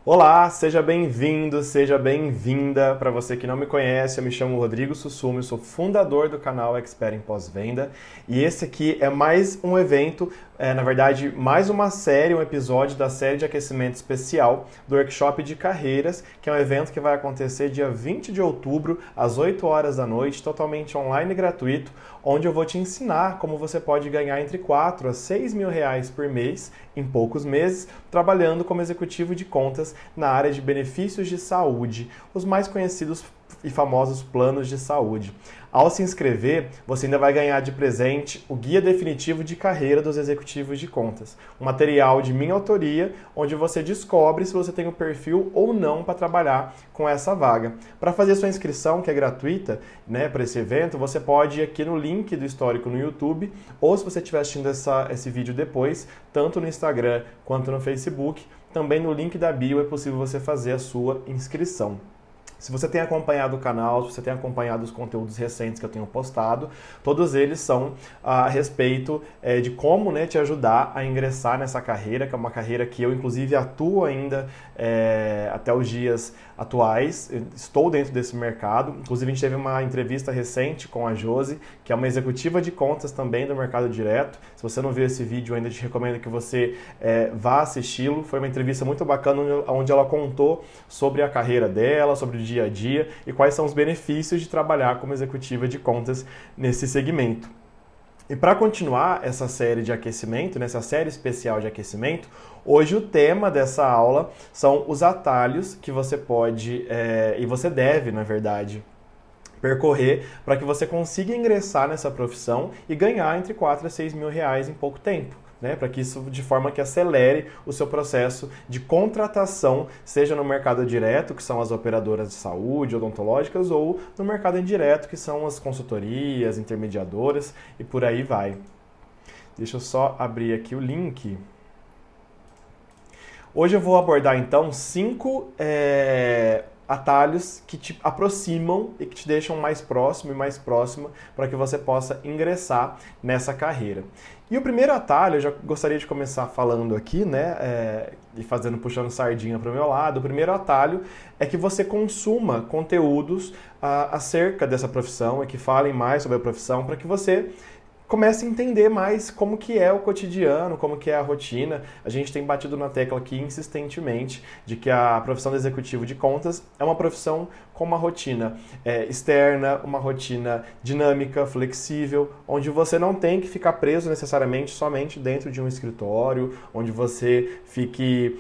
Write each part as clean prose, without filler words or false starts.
Olá, seja bem-vindo, seja bem-vinda. Para você que não me conhece, eu me chamo Rodrigo Sussumo, eu sou fundador do canal Expert em Pós-Venda e esse aqui é mais um evento, na verdade, mais uma série, um episódio da série de aquecimento especial do Workshop de Carreiras, que é um evento que vai acontecer dia 20 de outubro, às 8 horas da noite, totalmente online e gratuito, onde eu vou te ensinar como você pode ganhar entre 4 a 6 mil reais por mês, em poucos meses, trabalhando como executivo de contas na área de benefícios de saúde, os mais conhecidos e famosos planos de saúde. Ao se inscrever, você ainda vai ganhar de presente o Guia Definitivo de Carreira dos Executivos de Contas, um material de minha autoria, onde você descobre se você tem o perfil ou não para trabalhar com essa vaga. Para fazer sua inscrição, que é gratuita, para esse evento, você pode ir aqui no link do histórico no YouTube, ou se você estiver assistindo esse vídeo depois, tanto no Instagram quanto no Facebook, também no link da bio é possível você fazer a sua inscrição. Se você tem acompanhado o canal, se você tem acompanhado os conteúdos recentes que eu tenho postado, todos eles são a respeito de como te ajudar a ingressar nessa carreira, que é uma carreira que eu, inclusive, atuo ainda até os dias atuais. Eu estou dentro desse mercado. Inclusive, a gente teve uma entrevista recente com a Josi, que é uma executiva de contas também do Mercado Direto. Se você não viu esse vídeo ainda, eu te recomendo que você vá assisti-lo. Foi uma entrevista muito bacana, onde ela contou sobre a carreira dela, sobre o dia a dia e quais são os benefícios de trabalhar como executiva de contas nesse segmento. E para continuar essa série de aquecimento, nessa série especial de aquecimento, hoje o tema dessa aula são os atalhos que você pode e você deve, na verdade, percorrer para que você consiga ingressar nessa profissão e ganhar entre 4 a 6 mil reais em pouco tempo. Para que isso de forma que acelere o seu processo de contratação, seja no mercado direto, que são as operadoras de saúde, odontológicas, ou no mercado indireto, que são as consultorias, intermediadoras e por aí vai. Deixa eu só abrir aqui o link. Hoje eu vou abordar então 5 atalhos que te aproximam e que te deixam mais próximo e mais próxima para que você possa ingressar nessa carreira. E o primeiro atalho, eu já gostaria de começar falando aqui, e puxando sardinha para o meu lado. O primeiro atalho é que você consuma conteúdos acerca dessa profissão e que falem mais sobre a profissão para que você comece a entender mais como que é o cotidiano, como que é a rotina. A gente tem batido na tecla aqui insistentemente de que a profissão de executivo de contas é uma profissão com uma rotina externa, uma rotina dinâmica, flexível, onde você não tem que ficar preso necessariamente somente dentro de um escritório, onde você fique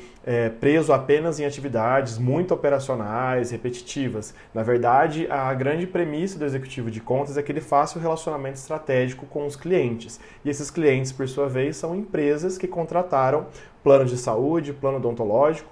preso apenas em atividades muito operacionais, repetitivas. Na verdade, a grande premissa do executivo de contas é que ele faça o relacionamento estratégico com os clientes. E esses clientes, por sua vez, são empresas que contrataram plano de saúde, plano odontológico,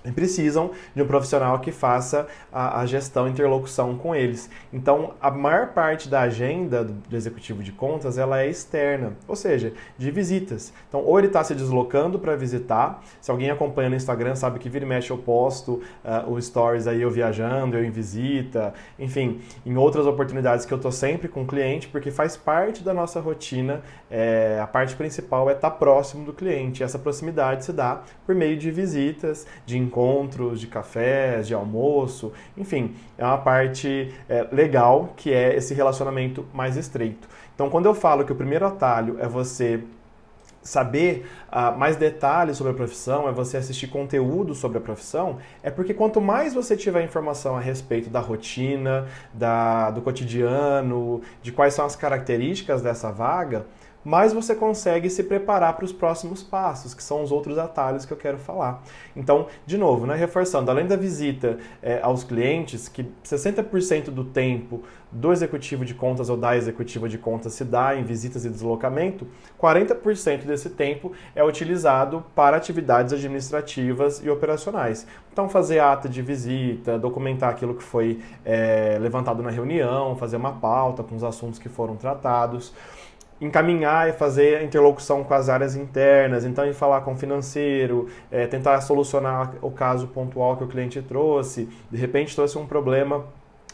e precisam de um profissional que faça a gestão e interlocução com eles. Então, a maior parte da agenda do executivo de contas ela é externa, ou seja, de visitas. Então, ou ele está se deslocando para visitar, se alguém acompanha no Instagram sabe que vira e mexe eu posto o stories aí eu viajando, eu em visita, enfim, em outras oportunidades que eu estou sempre com o cliente, porque faz parte da nossa rotina, a parte principal é estar próximo do cliente. E essa proximidade se dá por meio de visitas, de encontros, de cafés, de almoço, enfim, é uma parte legal que é esse relacionamento mais estreito. Então, quando eu falo que o primeiro atalho é você saber mais detalhes sobre a profissão, é você assistir conteúdo sobre a profissão, é porque quanto mais você tiver informação a respeito da rotina, do cotidiano, de quais são as características dessa vaga, mais você consegue se preparar para os próximos passos, que são os outros atalhos que eu quero falar. Então, de novo, reforçando, além da visita aos clientes, que 60% do tempo do executivo de contas ou da executiva de contas se dá em visitas e deslocamento, 40% desse tempo é utilizado para atividades administrativas e operacionais. Então, fazer ata de visita, documentar aquilo que foi levantado na reunião, fazer uma pauta com os assuntos que foram tratados, encaminhar e fazer a interlocução com as áreas internas, então ir falar com o financeiro, tentar solucionar o caso pontual que o cliente trouxe, de repente trouxe um problema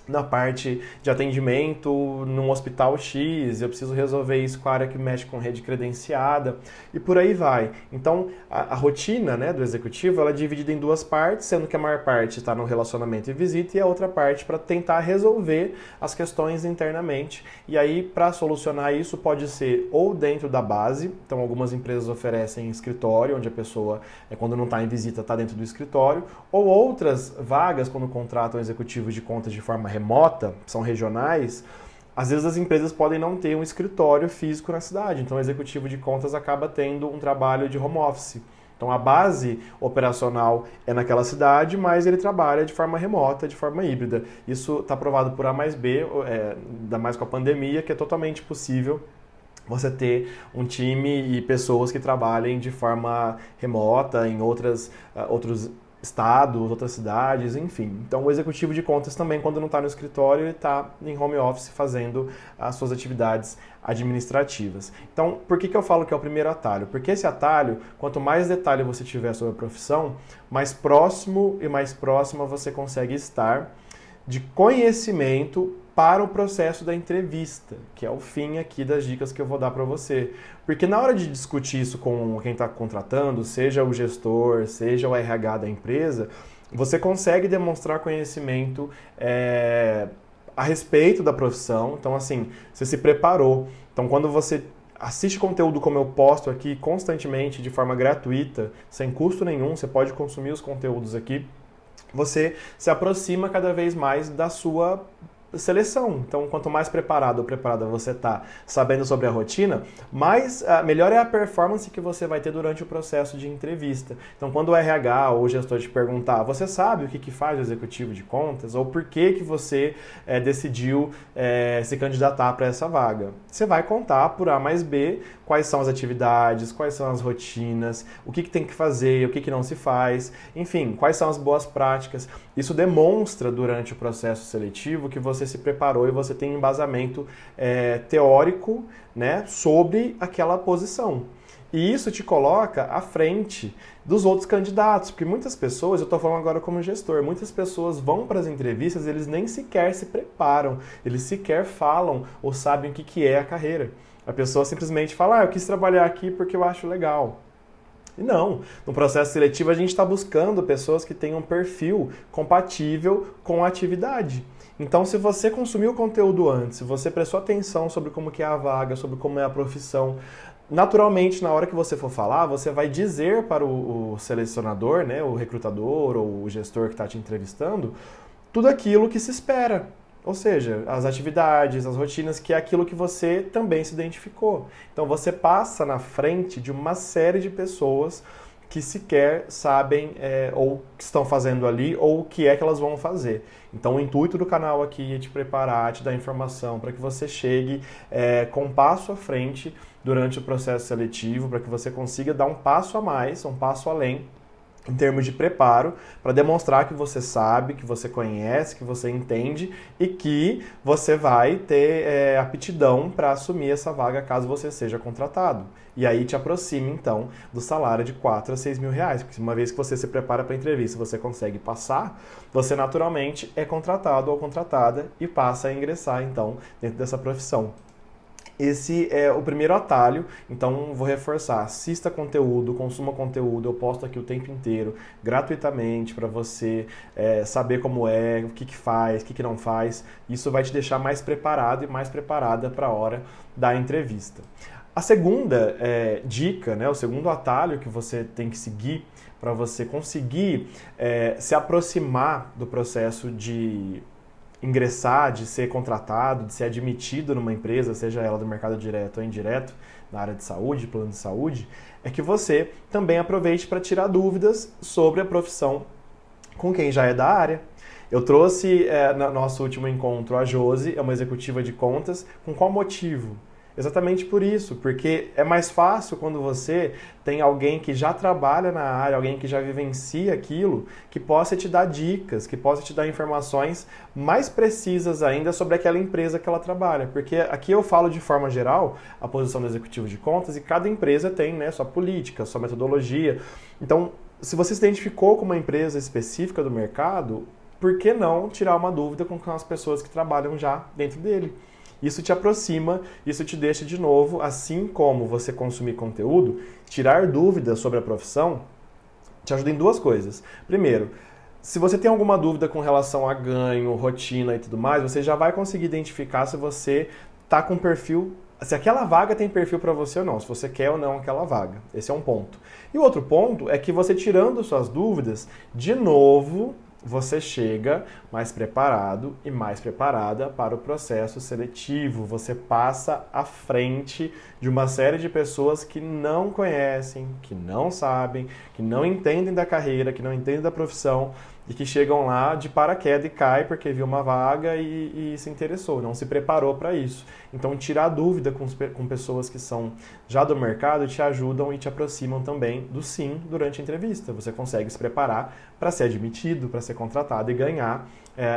na parte de atendimento num hospital X, eu preciso resolver isso com a área que mexe com rede credenciada e por aí vai. Então, a rotina, né, do executivo ela é dividida em duas partes, sendo que a maior parte está no relacionamento e visita e a outra parte para tentar resolver as questões internamente. E aí, para solucionar isso, pode ser ou dentro da base, então algumas empresas oferecem escritório, onde a pessoa, quando não está em visita, está dentro do escritório, ou outras vagas, quando contratam executivos de contas de forma remota, são regionais, às vezes as empresas podem não ter um escritório físico na cidade, então o executivo de contas acaba tendo um trabalho de home office. Então a base operacional é naquela cidade, mas ele trabalha de forma remota, de forma híbrida. Isso está provado por A mais B, ainda mais com a pandemia, que é totalmente possível você ter um time e pessoas que trabalhem de forma remota em outros estados, outras cidades, enfim. Então o executivo de contas também, quando não está no escritório, ele está em home office fazendo as suas atividades administrativas. Então, por que eu falo que é o primeiro atalho? Porque esse atalho, quanto mais detalhe você tiver sobre a profissão, mais próximo e mais próxima você consegue estar de conhecimento para o processo da entrevista, que é o fim aqui das dicas que eu vou dar para você. Porque na hora de discutir isso com quem está contratando, seja o gestor, seja o RH da empresa, você consegue demonstrar conhecimento a respeito da profissão. Então, assim, você se preparou. Então, quando você assiste conteúdo como eu posto aqui constantemente, de forma gratuita, sem custo nenhum, você pode consumir os conteúdos aqui, você se aproxima cada vez mais da sua seleção. Então, quanto mais preparado ou preparada você está sabendo sobre a rotina, melhor é a performance que você vai ter durante o processo de entrevista. Então, quando o RH ou o gestor te perguntar, você sabe o que faz o executivo de contas? Ou por que você decidiu se candidatar para essa vaga? Você vai contar por A mais B quais são as atividades, quais são as rotinas, o que tem que fazer, o que não se faz, enfim, quais são as boas práticas. Isso demonstra durante o processo seletivo que você se preparou e você tem embasamento teórico, né, sobre aquela posição. E isso te coloca à frente dos outros candidatos, porque muitas pessoas, eu estou falando agora como gestor, muitas pessoas vão para as entrevistas, eles nem sequer se preparam, eles sequer falam ou sabem o que é a carreira. A pessoa simplesmente fala, eu quis trabalhar aqui porque eu acho legal. E não, no processo seletivo a gente está buscando pessoas que tenham um perfil compatível com a atividade. Então, se você consumiu o conteúdo antes, se você prestou atenção sobre como que é a vaga, sobre como é a profissão, naturalmente, na hora que você for falar, você vai dizer para o selecionador, né, o recrutador ou o gestor que está te entrevistando, tudo aquilo que se espera. Ou seja, as atividades, as rotinas, que é aquilo que você também se identificou. Então você passa na frente de uma série de pessoas que sequer sabem ou que estão fazendo ali ou o que é que elas vão fazer. Então o intuito do canal aqui é te preparar, te dar informação para que você chegue com um passo à frente durante o processo seletivo, para que você consiga dar um passo a mais, um passo além, em termos de preparo, para demonstrar que você sabe, que você conhece, que você entende e que você vai ter aptidão para assumir essa vaga caso você seja contratado. E aí te aproxime, então, do salário de 4 a 6 mil reais, porque uma vez que você se prepara para a entrevista, você consegue passar, você naturalmente é contratado ou contratada e passa a ingressar, então, dentro dessa profissão. Esse é o primeiro atalho, então vou reforçar, assista conteúdo, consuma conteúdo, eu posto aqui o tempo inteiro, gratuitamente, para você saber como é, o que faz, o que não faz. Isso vai te deixar mais preparado e mais preparada para a hora da entrevista. A segunda dica, né, o segundo atalho que você tem que seguir para você conseguir se aproximar do processo de ingressar, de ser contratado, de ser admitido numa empresa, seja ela do mercado direto ou indireto, na área de saúde, plano de saúde, é que você também aproveite para tirar dúvidas sobre a profissão com quem já é da área. Eu trouxe no nosso último encontro a Josi, é uma executiva de contas, com qual motivo? Exatamente por isso, porque é mais fácil quando você tem alguém que já trabalha na área, alguém que já vivencia aquilo, que possa te dar dicas, que possa te dar informações mais precisas ainda sobre aquela empresa que ela trabalha. Porque aqui eu falo de forma geral a posição do executivo de contas e cada empresa tem, né, sua política, sua metodologia. Então, se você se identificou com uma empresa específica do mercado, por que não tirar uma dúvida com as pessoas que trabalham já dentro dele? Isso te aproxima, isso te deixa de novo, assim como você consumir conteúdo, tirar dúvidas sobre a profissão, te ajuda em duas coisas. Primeiro, se você tem alguma dúvida com relação a ganho, rotina e tudo mais, você já vai conseguir identificar se você está com perfil, se aquela vaga tem perfil para você ou não, se você quer ou não aquela vaga. Esse é um ponto. E o outro ponto é que você tirando suas dúvidas, de novo, você chega mais preparado e mais preparada para o processo seletivo. Você passa à frente de uma série de pessoas que não conhecem, que não sabem, que não entendem da carreira, que não entendem da profissão e que chegam lá de paraquedas e cai porque viu uma vaga e se interessou, não se preparou para isso. Então, tirar dúvida com pessoas que são já do mercado te ajudam e te aproximam também do sim durante a entrevista. Você consegue se preparar para ser admitido, para ser contratado e ganhar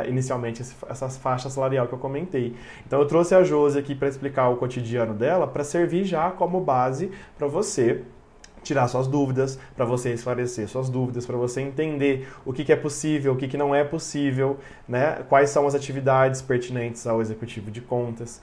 inicialmente essas faixas salarial que eu comentei. Então, eu trouxe a Josi aqui para explicar o cotidiano dela, para servir já como base para você tirar suas dúvidas, para você esclarecer suas dúvidas, para você entender o que é possível, o que não é possível, né? Quais são as atividades pertinentes ao executivo de contas,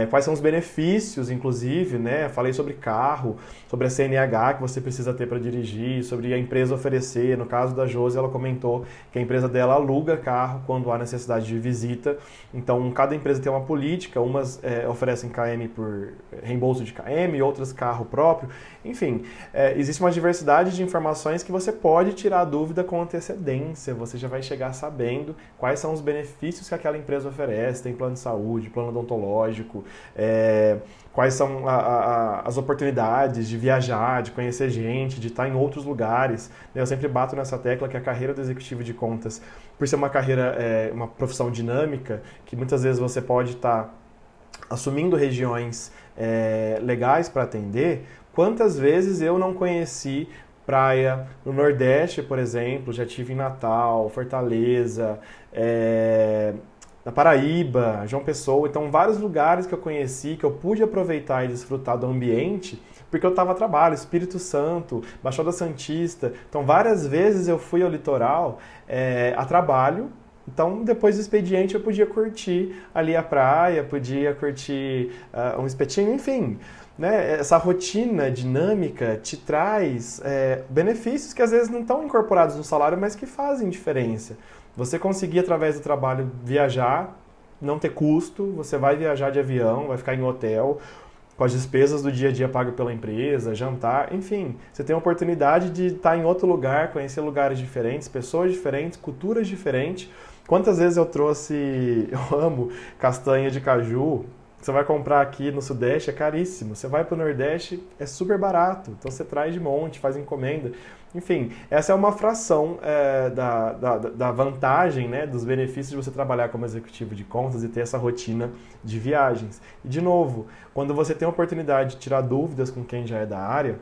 quais são os benefícios, inclusive, né? Falei sobre carro, sobre a CNH que você precisa ter para dirigir, sobre a empresa oferecer. No caso da Josi, ela comentou que a empresa dela aluga carro quando há necessidade de visita. Então, cada empresa tem uma política, umas oferecem KM por reembolso de KM, outras carro próprio, enfim. Existe uma diversidade de informações que você pode tirar dúvida com antecedência. Você já vai chegar sabendo quais são os benefícios que aquela empresa oferece. Tem plano de saúde, plano odontológico, quais são as oportunidades de viajar, de conhecer gente, de estar em outros lugares. Eu sempre bato nessa tecla que a carreira do executivo de contas, por ser uma carreira, uma profissão dinâmica, que muitas vezes você pode estar assumindo regiões legais para atender. Quantas vezes eu não conheci praia no Nordeste, por exemplo, já tive em Natal, Fortaleza, na Paraíba, João Pessoa, então vários lugares que eu conheci, que eu pude aproveitar e desfrutar do ambiente, porque eu estava a trabalho, Espírito Santo, Baixada Santista, então várias vezes eu fui ao litoral a trabalho. Então, depois do expediente, eu podia curtir ali a praia, podia curtir um espetinho, enfim. Né? Essa rotina dinâmica te traz benefícios que às vezes não estão incorporados no salário, mas que fazem diferença. Você conseguir, através do trabalho, viajar, não ter custo, você vai viajar de avião, vai ficar em hotel, com as despesas do dia a dia pagas pela empresa, jantar, enfim. Você tem a oportunidade de estar em outro lugar, conhecer lugares diferentes, pessoas diferentes, culturas diferentes. Quantas vezes eu trouxe, eu amo castanha de caju, você vai comprar aqui no Sudeste, é caríssimo. Você vai para o Nordeste, é super barato. Então você traz de monte, faz encomenda. Enfim, essa é uma fração da vantagem, né, dos benefícios de você trabalhar como executivo de contas e ter essa rotina de viagens. E, de novo, quando você tem a oportunidade de tirar dúvidas com quem já é da área,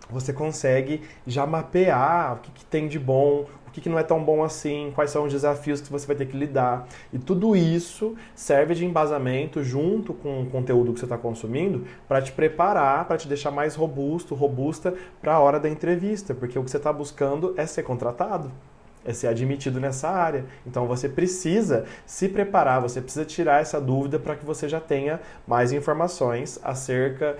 você consegue já mapear o que tem de bom, o que não é tão bom assim, quais são os desafios que você vai ter que lidar. E tudo isso serve de embasamento junto com o conteúdo que você está consumindo para te preparar, para te deixar mais robusta para a hora da entrevista, porque o que você está buscando é ser contratado. É ser admitido nessa área. Então você precisa se preparar, você precisa tirar essa dúvida para que você já tenha mais informações acerca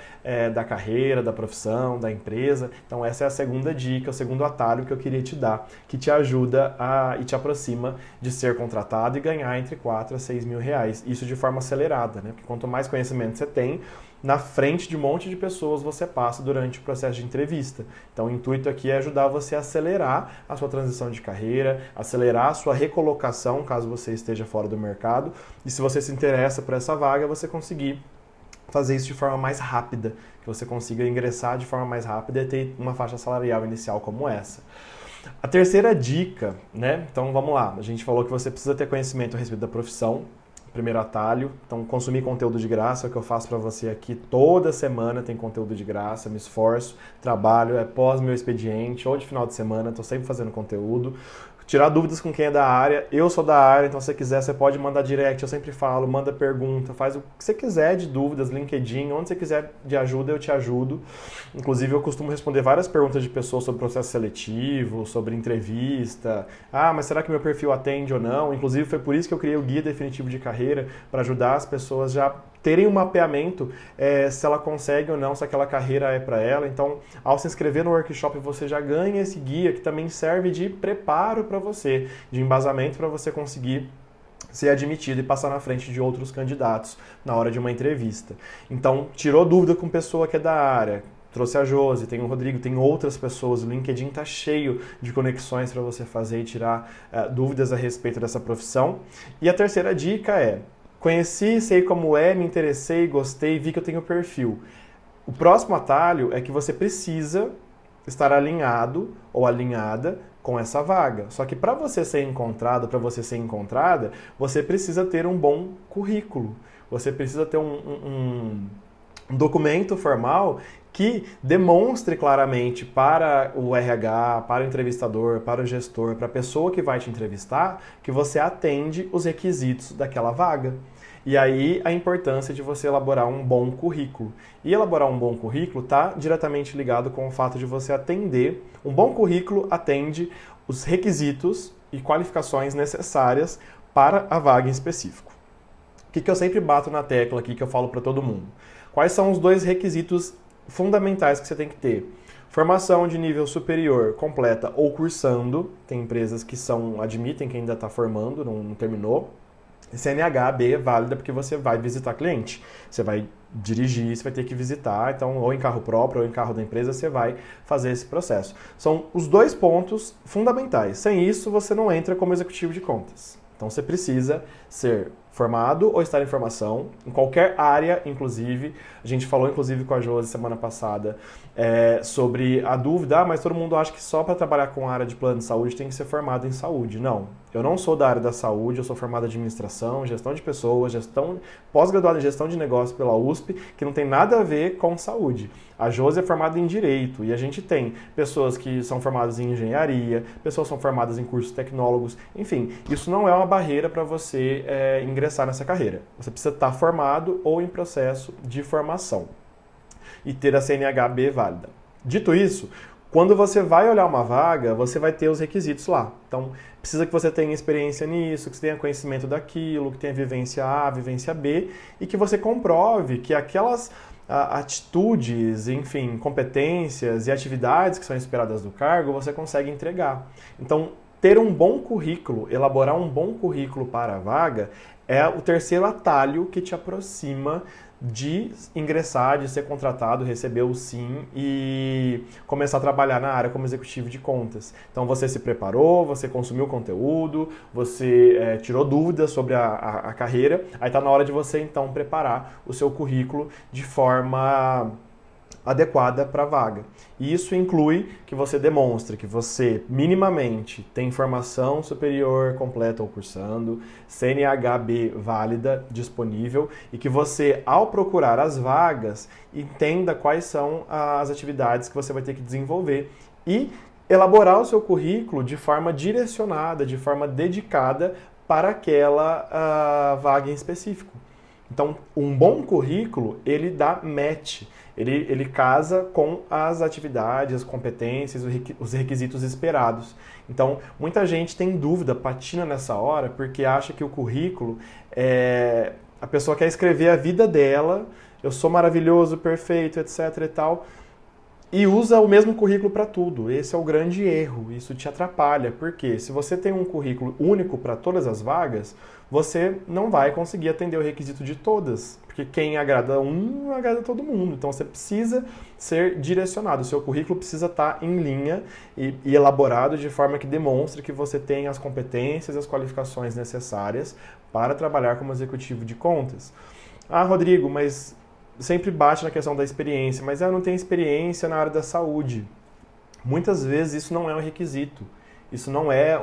da carreira, da profissão, da empresa. Então essa é a segunda dica, o segundo atalho que eu queria te dar, que te ajuda e te aproxima de ser contratado e ganhar entre 4 a 6 mil reais. Isso de forma acelerada, né? Porque quanto mais conhecimento você tem, na frente de um monte de pessoas você passa durante o processo de entrevista. Então o intuito aqui é ajudar você a acelerar a sua transição de carreira, acelerar a sua recolocação caso você esteja fora do mercado. E se você se interessa por essa vaga, você conseguir fazer isso de forma mais rápida, que você consiga ingressar de forma mais rápida e ter uma faixa salarial inicial como essa. A terceira dica, né? Então vamos lá, a gente falou que você precisa ter conhecimento a respeito da profissão, primeiro atalho. Então, consumir conteúdo de graça é o que eu faço para você aqui. Toda semana tem conteúdo de graça, me esforço, trabalho, é pós meu expediente ou de final de semana, estou sempre fazendo conteúdo. Tirar dúvidas com quem é da área. Eu sou da área, então se você quiser, você pode mandar direct, eu sempre falo, manda pergunta, faz o que você quiser de dúvidas, LinkedIn, onde você quiser de ajuda, eu te ajudo. Inclusive, eu costumo responder várias perguntas de pessoas sobre processo seletivo, sobre entrevista. Ah, mas será que meu perfil atende ou não? Inclusive, foi por isso que eu criei o Guia Definitivo de Carreira, para ajudar as pessoas já terem um mapeamento se ela consegue ou não, se aquela carreira é para ela. Então, ao se inscrever no workshop, você já ganha esse guia que também serve de preparo para você, de embasamento para você conseguir ser admitido e passar na frente de outros candidatos na hora de uma entrevista. Então, tirou dúvida com pessoa que é da área, trouxe a Josi, tem o Rodrigo, tem outras pessoas, o LinkedIn está cheio de conexões para você fazer e tirar dúvidas a respeito dessa profissão. E a terceira dica é: conheci, sei como é, me interessei, gostei, vi que eu tenho perfil. O próximo atalho é que você precisa estar alinhado ou alinhada com essa vaga. Só que para você ser encontrado, para você ser encontrada, você precisa ter um bom currículo. Você precisa ter um documento formal que demonstre claramente para o RH, para o entrevistador, para o gestor, para a pessoa que vai te entrevistar, que você atende os requisitos daquela vaga. E aí a importância de você elaborar um bom currículo. E elaborar um bom currículo está diretamente ligado com o fato de você atender. Um bom currículo atende os requisitos e qualificações necessárias para a vaga em específico. O que eu sempre bato na tecla aqui, que eu falo para todo mundo? Quais são os 2 requisitos fundamentais que você tem que ter? Formação de nível superior completa ou cursando. Tem empresas que admitem que ainda está formando, não terminou. CNH B é válida porque você vai visitar cliente. Você vai dirigir, você vai ter que visitar, então ou em carro próprio ou em carro da empresa você vai fazer esse processo. São os 2 pontos fundamentais. Sem isso, você não entra como executivo de contas. Então você precisa ser formado ou estar em formação, em qualquer área, inclusive. A gente falou, inclusive, com a Josi semana passada sobre a dúvida, mas todo mundo acha que só para trabalhar com a área de plano de saúde tem que ser formado em saúde. Não, eu não sou da área da saúde, eu sou formado em administração, gestão de pessoas, pós-graduado em gestão de negócios pela USP, que não tem nada a ver com saúde. A Josi é formada em Direito e a gente tem pessoas que são formadas em Engenharia, pessoas que são formadas em cursos tecnólogos, enfim, isso não é uma barreira para você ingressar nessa carreira. Você precisa estar formado ou em processo de formação e ter a CNH-B válida. Dito isso, quando você vai olhar uma vaga, você vai ter os requisitos lá. Então, precisa que você tenha experiência nisso, que você tenha conhecimento daquilo, que tenha vivência A, vivência B, e que você comprove que aquelas atitudes, enfim, competências e atividades que são esperadas do cargo, você consegue entregar. Então, ter um bom currículo, elaborar um bom currículo para a vaga, é o terceiro atalho que te aproxima de ingressar, de ser contratado, receber o sim e começar a trabalhar na área como executivo de contas. Então você se preparou, você consumiu conteúdo, você tirou dúvidas sobre a carreira, aí está na hora de você então preparar o seu currículo de forma adequada para a vaga. E isso inclui que você demonstre que você minimamente tem formação superior completa ou cursando, CNH-B válida, disponível, e que você, ao procurar as vagas, entenda quais são as atividades que você vai ter que desenvolver e elaborar o seu currículo de forma direcionada, de forma dedicada para aquela vaga em específico. Então, um bom currículo, ele dá match, ele casa com as atividades, as competências, os requisitos esperados. Então, muita gente tem dúvida, patina nessa hora, porque acha que o currículo, a pessoa quer escrever a vida dela, eu sou maravilhoso, perfeito, etc e tal, e usa o mesmo currículo para tudo. Esse é o grande erro, isso te atrapalha, porque se você tem um currículo único para todas as vagas, você não vai conseguir atender o requisito de todas, porque quem agrada um, agrada todo mundo. Então você precisa ser direcionado, o seu currículo precisa estar em linha e elaborado de forma que demonstre que você tem as competências e as qualificações necessárias para trabalhar como executivo de contas. Ah, Rodrigo, mas sempre bate na questão da experiência, mas eu não tenho experiência na área da saúde. Muitas vezes isso não é um requisito, isso não é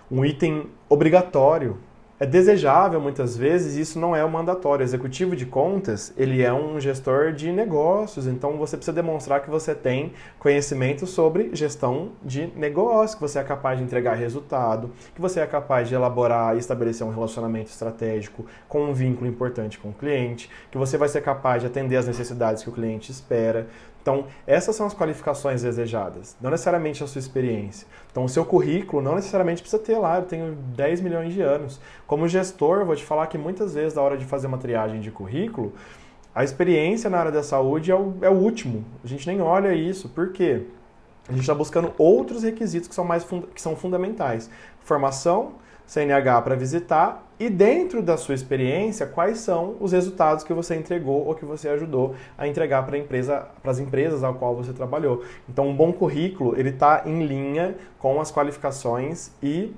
um item obrigatório. É desejável, muitas vezes, isso não é o mandatório. O executivo de contas, ele é um gestor de negócios, então você precisa demonstrar que você tem conhecimento sobre gestão de negócio, que você é capaz de entregar resultado, que você é capaz de elaborar e estabelecer um relacionamento estratégico com um vínculo importante com o cliente, que você vai ser capaz de atender às necessidades que o cliente espera. Então, essas são as qualificações desejadas, não necessariamente a sua experiência. Então, o seu currículo não necessariamente precisa ter lá, eu tenho 10 milhões de anos. Como gestor, eu vou te falar que muitas vezes, na hora de fazer uma triagem de currículo, a experiência na área da saúde é o último. A gente nem olha isso. Por quê? A gente está buscando outros requisitos que são fundamentais. Formação, CNH para visitar e dentro da sua experiência, quais são os resultados que você entregou ou que você ajudou a entregar para as empresas ao qual você trabalhou. Então, um bom currículo, ele está em linha com as qualificações e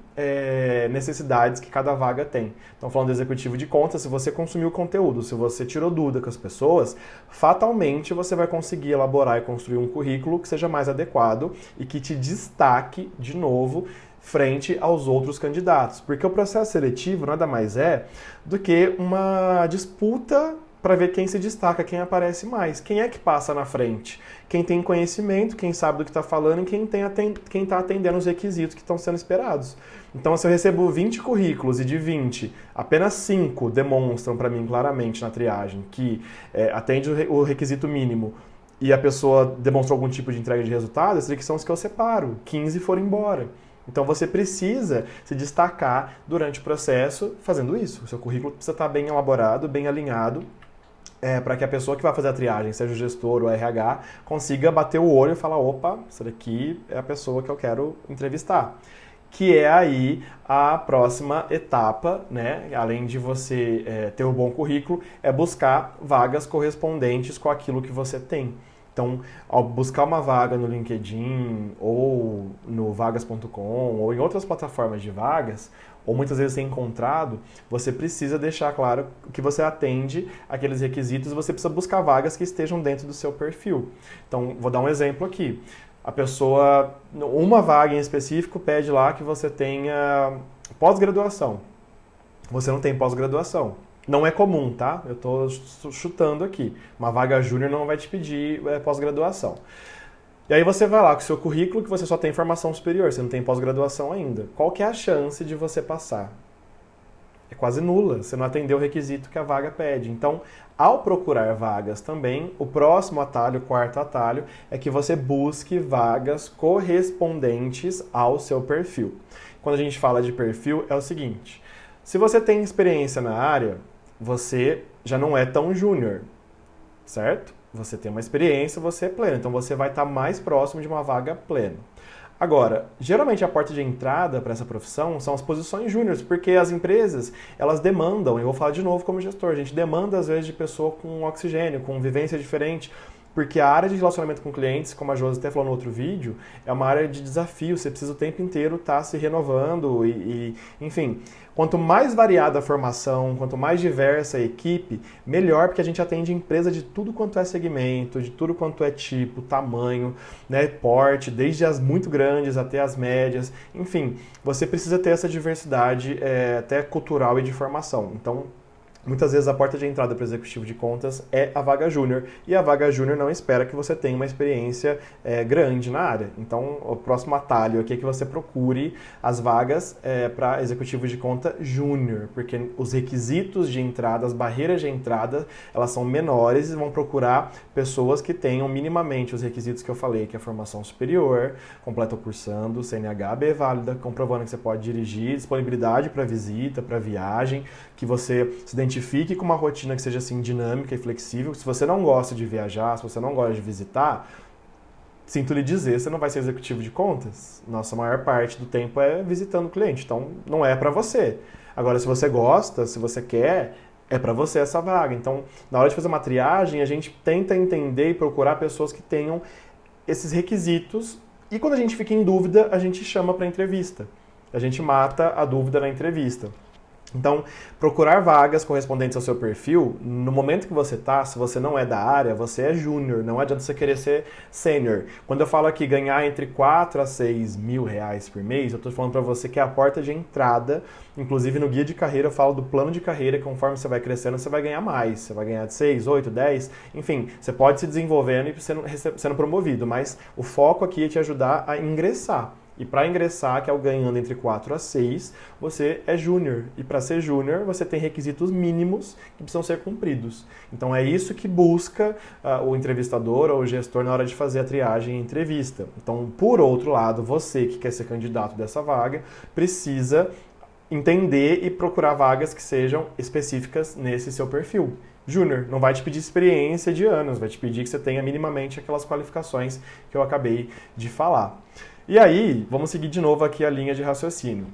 necessidades que cada vaga tem. Então, falando do executivo de contas, se você consumiu conteúdo, se você tirou dúvida com as pessoas, fatalmente você vai conseguir elaborar e construir um currículo que seja mais adequado e que te destaque, de novo, frente aos outros candidatos. Porque o processo seletivo nada mais é do que uma disputa para ver quem se destaca, quem aparece mais. Quem é que passa na frente? Quem tem conhecimento, quem sabe do que está falando e quem está atendendo os requisitos que estão sendo esperados. Então, se eu recebo 20 currículos e de 20, apenas 5 demonstram para mim claramente na triagem que atende o requisito mínimo e a pessoa demonstrou algum tipo de entrega de resultado, esses aqui são os que eu separo. 15 foram embora. Então você precisa se destacar durante o processo fazendo isso. O seu currículo precisa estar bem elaborado, bem alinhado, para que a pessoa que vai fazer a triagem, seja o gestor ou o RH, consiga bater o olho e falar, opa, essa daqui é a pessoa que eu quero entrevistar. Que é aí a próxima etapa, né? Além de você ter um bom currículo, é buscar vagas correspondentes com aquilo que você tem. Então, ao buscar uma vaga no LinkedIn ou no vagas.com ou em outras plataformas de vagas, ou muitas vezes ser encontrado, você precisa deixar claro que você atende aqueles requisitos, você precisa buscar vagas que estejam dentro do seu perfil. Então, vou dar um exemplo aqui. A pessoa, uma vaga em específico, pede lá que você tenha pós-graduação. Você não tem pós-graduação. Não é comum, tá? Eu estou chutando aqui. Uma vaga júnior não vai te pedir pós-graduação. E aí você vai lá com o seu currículo que você só tem formação superior, você não tem pós-graduação ainda. Qual que é a chance de você passar? É quase nula, você não atendeu o requisito que a vaga pede. Então, ao procurar vagas também, o próximo atalho, o quarto atalho, é que você busque vagas correspondentes ao seu perfil. Quando a gente fala de perfil, é o seguinte: se você tem experiência na área, você já não é tão júnior, certo? Você tem uma experiência, você é pleno, então você vai estar mais próximo de uma vaga plena. Agora, geralmente a porta de entrada para essa profissão são as posições júniores, porque as empresas, elas demandam, e eu vou falar de novo como gestor, a gente demanda às vezes de pessoa com oxigênio, com vivência diferente, porque a área de relacionamento com clientes, como a Josi até falou no outro vídeo, é uma área de desafio, você precisa o tempo inteiro estar se renovando enfim, quanto mais variada a formação, quanto mais diversa a equipe, melhor, porque a gente atende empresa de tudo quanto é segmento, de tudo quanto é tipo, tamanho, né, porte, desde as muito grandes até as médias, enfim, você precisa ter essa diversidade até cultural e de formação. Então, muitas vezes a porta de entrada para o executivo de contas é a vaga júnior, e a vaga júnior não espera que você tenha uma experiência grande na área. Então, o próximo atalho aqui é que você procure as vagas para executivo de conta júnior, porque os requisitos de entrada, as barreiras de entrada, elas são menores e vão procurar pessoas que tenham minimamente os requisitos que eu falei, que é a formação superior, completa cursando, CNH, B válida, comprovando que você pode dirigir, disponibilidade para visita, para viagem, que você se identifique com uma rotina que seja assim dinâmica e flexível. Se você não gosta de viajar, se você não gosta de visitar, sinto lhe dizer, você não vai ser executivo de contas. Nossa maior parte do tempo é visitando o cliente, então não é para você. Agora, se você gosta, se você quer, é para você essa vaga. Então, na hora de fazer uma triagem, a gente tenta entender e procurar pessoas que tenham esses requisitos, e quando a gente fica em dúvida, a gente chama para entrevista. A gente mata a dúvida na entrevista. Então, procurar vagas correspondentes ao seu perfil, no momento que você está, se você não é da área, você é júnior, não adianta você querer ser sênior. Quando eu falo aqui ganhar entre 4 a 6 mil reais por mês, eu estou falando para você que é a porta de entrada. Inclusive no guia de carreira eu falo do plano de carreira, que conforme você vai crescendo você vai ganhar mais. Você vai ganhar de 6, 8, 10, enfim, você pode se desenvolvendo e sendo promovido, mas o foco aqui é te ajudar a ingressar. E para ingressar, que é o ganhando entre 4 a 6, você é júnior. E para ser júnior, você tem requisitos mínimos que precisam ser cumpridos. Então é isso que busca o entrevistador ou o gestor na hora de fazer a triagem e entrevista. Então, por outro lado, você que quer ser candidato dessa vaga, precisa entender e procurar vagas que sejam específicas nesse seu perfil. Júnior não vai te pedir experiência de anos, vai te pedir que você tenha minimamente aquelas qualificações que eu acabei de falar. E aí, vamos seguir de novo aqui a linha de raciocínio.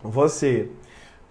Você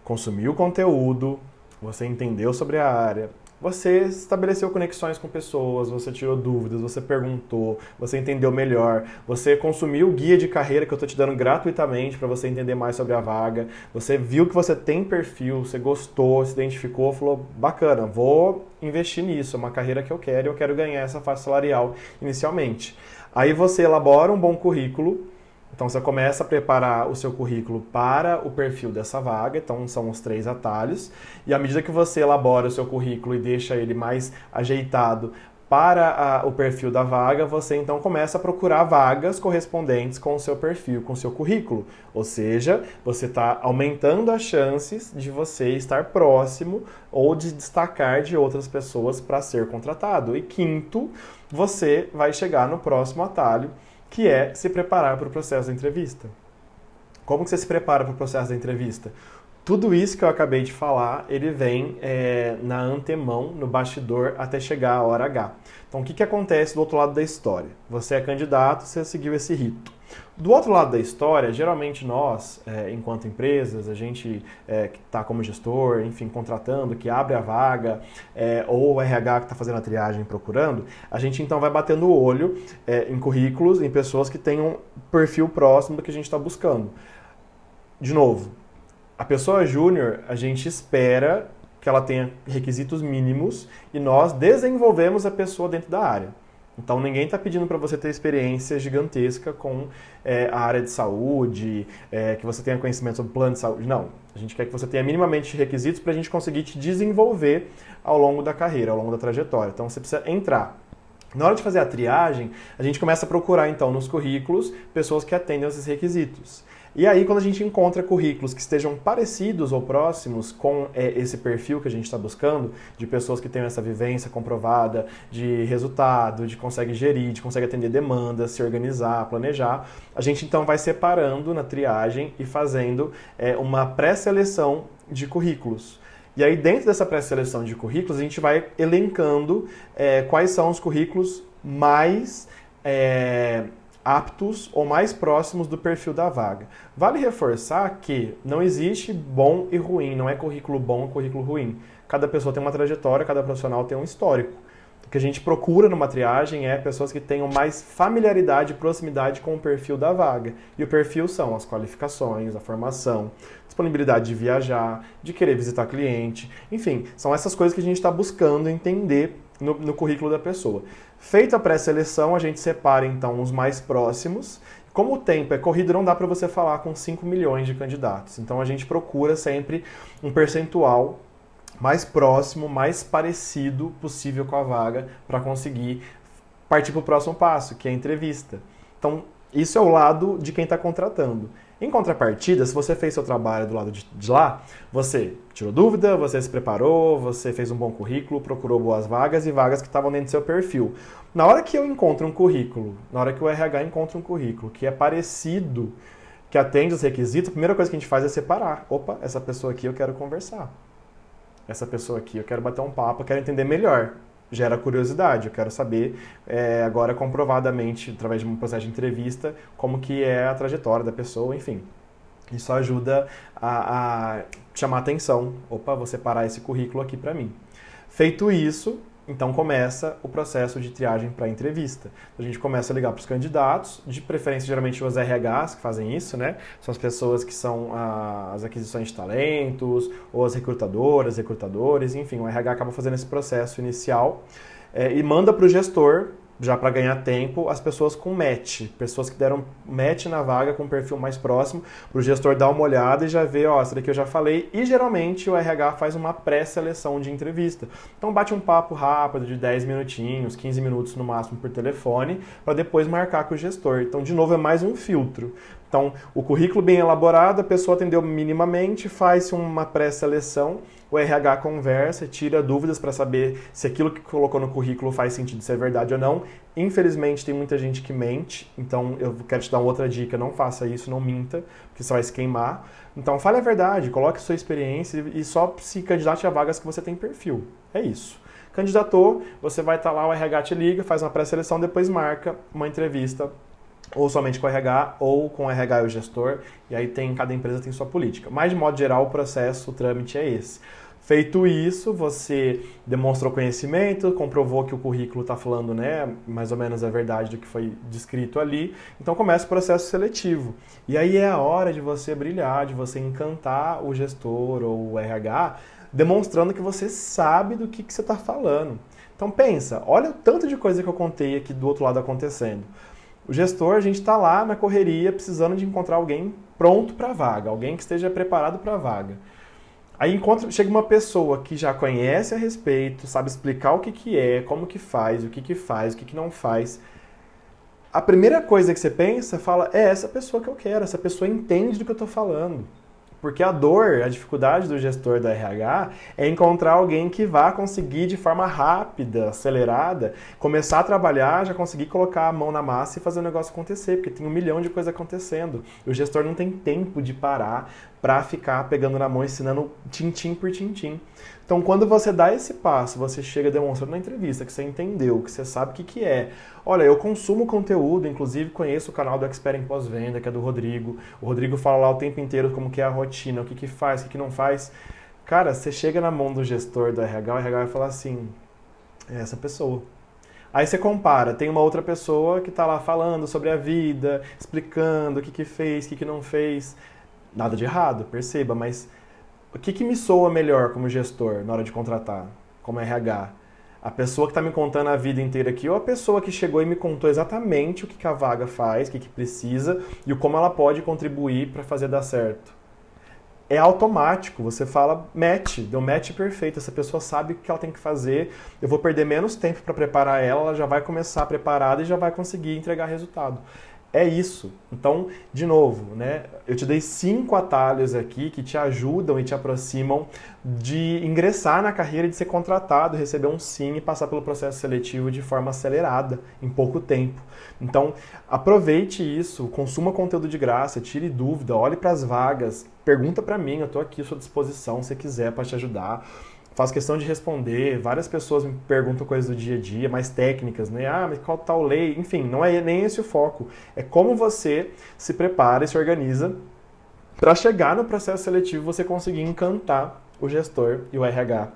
consumiu conteúdo, você entendeu sobre a área, você estabeleceu conexões com pessoas, você tirou dúvidas, você perguntou, você entendeu melhor, você consumiu o guia de carreira que eu estou te dando gratuitamente para você entender mais sobre a vaga, você viu que você tem perfil, você gostou, se identificou, falou, bacana, vou investir nisso, é uma carreira que eu quero ganhar essa faixa salarial inicialmente. Aí você elabora um bom currículo, então você começa a preparar o seu currículo para o perfil dessa vaga, então são os 3 atalhos, e à medida que você elabora o seu currículo e deixa ele mais ajeitado para o perfil da vaga, você então começa a procurar vagas correspondentes com o seu perfil, com o seu currículo. Ou seja, você está aumentando as chances de você estar próximo ou de destacar de outras pessoas para ser contratado. E quinto, você vai chegar no próximo atalho, que é se preparar para o processo da entrevista. Como que você se prepara para o processo da entrevista? Tudo isso que eu acabei de falar, ele vem na antemão, no bastidor, até chegar a hora H. Então, o que acontece do outro lado da história? Você é candidato, você seguiu esse rito. Do outro lado da história, geralmente nós, enquanto empresas, a gente que está como gestor, enfim, contratando, que abre a vaga, ou o RH que está fazendo a triagem procurando, a gente então vai batendo o olho em currículos, em pessoas que tenham perfil próximo do que a gente está buscando. De novo, a pessoa júnior, a gente espera que ela tenha requisitos mínimos e nós desenvolvemos a pessoa dentro da área. Então ninguém está pedindo para você ter experiência gigantesca com a área de saúde, que você tenha conhecimento sobre plano de saúde. Não, a gente quer que você tenha minimamente requisitos para a gente conseguir te desenvolver ao longo da carreira, ao longo da trajetória. Então você precisa entrar. Na hora de fazer a triagem, a gente começa a procurar então nos currículos pessoas que atendem esses requisitos. E aí, quando a gente encontra currículos que estejam parecidos ou próximos com esse perfil que a gente está buscando, de pessoas que tenham essa vivência comprovada, de resultado, de consegue gerir, de consegue atender demandas, se organizar, planejar, a gente então vai separando na triagem e fazendo uma pré-seleção de currículos. E aí, dentro dessa pré-seleção de currículos, a gente vai elencando quais são os currículos mais aptos ou mais próximos do perfil da vaga. Vale reforçar que não existe bom e ruim, não é currículo bom ou currículo ruim. Cada pessoa tem uma trajetória, cada profissional tem um histórico. O que a gente procura numa triagem é pessoas que tenham mais familiaridade e proximidade com o perfil da vaga. E o perfil são as qualificações, a formação, disponibilidade de viajar, de querer visitar cliente, enfim, são essas coisas que a gente está buscando entender no currículo da pessoa. Feita a pré-seleção, a gente separa então os mais próximos. Como o tempo é corrido, não dá para você falar com 5 milhões de candidatos. Então a gente procura sempre um percentual mais próximo, mais parecido possível com a vaga para conseguir partir para o próximo passo, que é a entrevista. Então, isso é o lado de quem está contratando. Em contrapartida, se você fez seu trabalho do lado de lá, você tirou dúvida, você se preparou, você fez um bom currículo, procurou boas vagas e vagas que estavam dentro do seu perfil. Na hora que eu encontro um currículo, na hora que o RH encontra um currículo que é parecido, que atende os requisitos, a primeira coisa que a gente faz é separar. Opa, essa pessoa aqui eu quero conversar. Essa pessoa aqui eu quero bater um papo, eu quero entender melhor. Gera curiosidade, eu quero saber agora comprovadamente, através de um processo de entrevista, como que é a trajetória da pessoa, enfim. Isso ajuda a chamar atenção. Opa, vou separar esse currículo aqui para mim. Feito isso, Então começa o processo de triagem para entrevista. A gente começa a ligar para os candidatos, de preferência geralmente os RHs que fazem isso, né? São as pessoas que são as aquisições de talentos, ou as recrutadoras, recrutadores, enfim, o RH acaba fazendo esse processo inicial e manda para o gestor, já para ganhar tempo, as pessoas com match, pessoas que deram match na vaga com um perfil mais próximo, para o gestor dar uma olhada e já ver, ó, essa daqui eu já falei, e geralmente o RH faz uma pré-seleção de entrevista. Então bate um papo rápido de 10 minutinhos, 15 minutos no máximo por telefone, para depois marcar com o gestor. Então, de novo, é mais um filtro. Então, o currículo bem elaborado, a pessoa atendeu minimamente, faz uma pré-seleção, o RH conversa, tira dúvidas para saber se aquilo que colocou no currículo faz sentido, se é verdade ou não. Infelizmente, tem muita gente que mente, então eu quero te dar uma outra dica, não faça isso, não minta, porque você vai se queimar. Então, fale a verdade, coloque sua experiência e só se candidate a vagas que você tem perfil. É isso. Candidatou, você vai estar lá, o RH te liga, faz uma pré-seleção, depois marca uma entrevista ou somente com o RH, ou com o RH e o gestor, e aí cada empresa tem sua política. Mas, de modo geral, o processo, o trâmite é esse. Feito isso, você demonstrou conhecimento, comprovou que o currículo está falando, né, mais ou menos a verdade do que foi descrito ali, então começa o processo seletivo. E aí é a hora de você brilhar, de você encantar o gestor ou o RH, demonstrando que você sabe do que você está falando. Então pensa, olha o tanto de coisa que eu contei aqui do outro lado acontecendo. O gestor, a gente está lá na correria, precisando de encontrar alguém pronto para a vaga, alguém que esteja preparado para a vaga. Aí chega uma pessoa que já conhece a respeito, sabe explicar o que é, como que faz, o que não faz. A primeira coisa que você pensa, fala, é essa pessoa que eu quero, essa pessoa entende do que eu estou falando. Porque a dor, a dificuldade do gestor da RH é encontrar alguém que vá conseguir de forma rápida, acelerada, começar a trabalhar, já conseguir colocar a mão na massa e fazer o negócio acontecer, porque tem 1 milhão de coisas acontecendo. E o gestor não tem tempo de parar para ficar pegando na mão, ensinando tintim por tintim. Então, quando você dá esse passo, você chega demonstrando na entrevista que você entendeu, que você sabe o que é. Olha, eu consumo conteúdo, inclusive conheço o canal do Expert em Pós-Venda, que é do Rodrigo. O Rodrigo fala lá o tempo inteiro como que é a rotina, o que faz, o que não faz. Cara, você chega na mão do gestor do RH, o RH vai falar assim, é essa pessoa. Aí você compara, tem uma outra pessoa que está lá falando sobre a vida, explicando o que fez, o que não fez. Nada de errado, perceba, mas o que me soa melhor como gestor na hora de contratar, como RH? A pessoa que está me contando a vida inteira aqui ou a pessoa que chegou e me contou exatamente o que a vaga faz, o que precisa e como ela pode contribuir para fazer dar certo? É automático, você fala match, deu match perfeito, essa pessoa sabe o que ela tem que fazer, eu vou perder menos tempo para preparar ela, ela já vai começar preparada e já vai conseguir entregar resultado. É isso. Então, de novo, né? Eu te dei 5 atalhos aqui que te ajudam e te aproximam de ingressar na carreira, de ser contratado, receber um sim e passar pelo processo seletivo de forma acelerada, em pouco tempo. Então, aproveite isso, consuma conteúdo de graça, tire dúvida, olhe para as vagas, pergunta para mim, eu estou aqui à sua disposição se quiser para te ajudar. Faço questão de responder, várias pessoas me perguntam coisas do dia a dia, mais técnicas, né? Ah, mas qual tal lei? Enfim, não é nem esse o foco. É como você se prepara e se organiza para chegar no processo seletivo você conseguir encantar o gestor e o RH,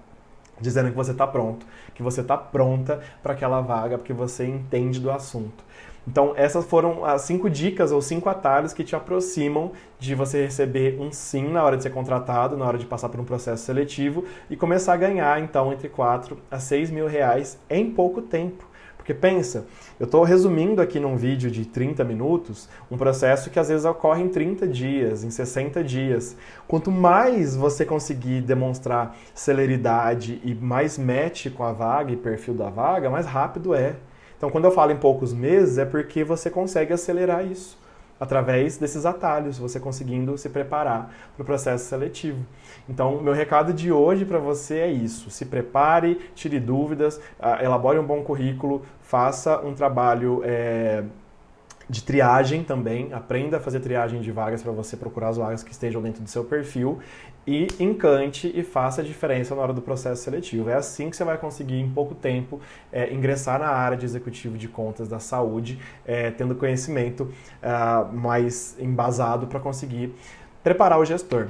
dizendo que você está pronto, que você está pronta para aquela vaga, porque você entende do assunto. Então, essas foram as 5 dicas ou 5 atalhos que te aproximam de você receber um sim na hora de ser contratado, na hora de passar por um processo seletivo e começar a ganhar, então, entre 4 a 6 mil reais em pouco tempo. Porque pensa, eu estou resumindo aqui num vídeo de 30 minutos um processo que às vezes ocorre em 30 dias, em 60 dias. Quanto mais você conseguir demonstrar celeridade e mais match com a vaga e perfil da vaga, mais rápido é. Então, quando eu falo em poucos meses, é porque você consegue acelerar isso através desses atalhos, você conseguindo se preparar para o processo seletivo. Então, meu recado de hoje para você é isso. Se prepare, tire dúvidas, elabore um bom currículo, faça um trabalho de triagem também, aprenda a fazer triagem de vagas para você procurar as vagas que estejam dentro do seu perfil e encante e faça a diferença na hora do processo seletivo. É assim que você vai conseguir, em pouco tempo, ingressar na área de executivo de contas da saúde, tendo conhecimento mais embasado para conseguir preparar o gestor.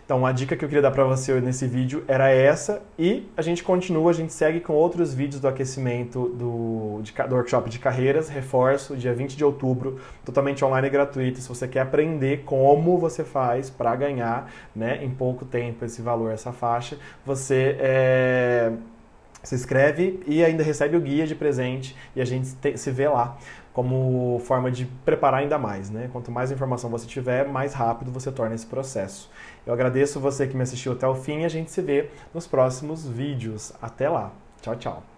Então, a dica que eu queria dar para você nesse vídeo era essa, e a gente continua, a gente segue com outros vídeos do aquecimento do workshop de carreiras. Reforço, dia 20 de outubro, totalmente online e gratuito. Se você quer aprender como você faz para ganhar, né, em pouco tempo esse valor, essa faixa, você se inscreve e ainda recebe o guia de presente, e a gente se vê lá como forma de preparar ainda mais, né? Quanto mais informação você tiver, mais rápido você torna esse processo. Eu agradeço você que me assistiu até o fim, e a gente se vê nos próximos vídeos. Até lá. Tchau, tchau.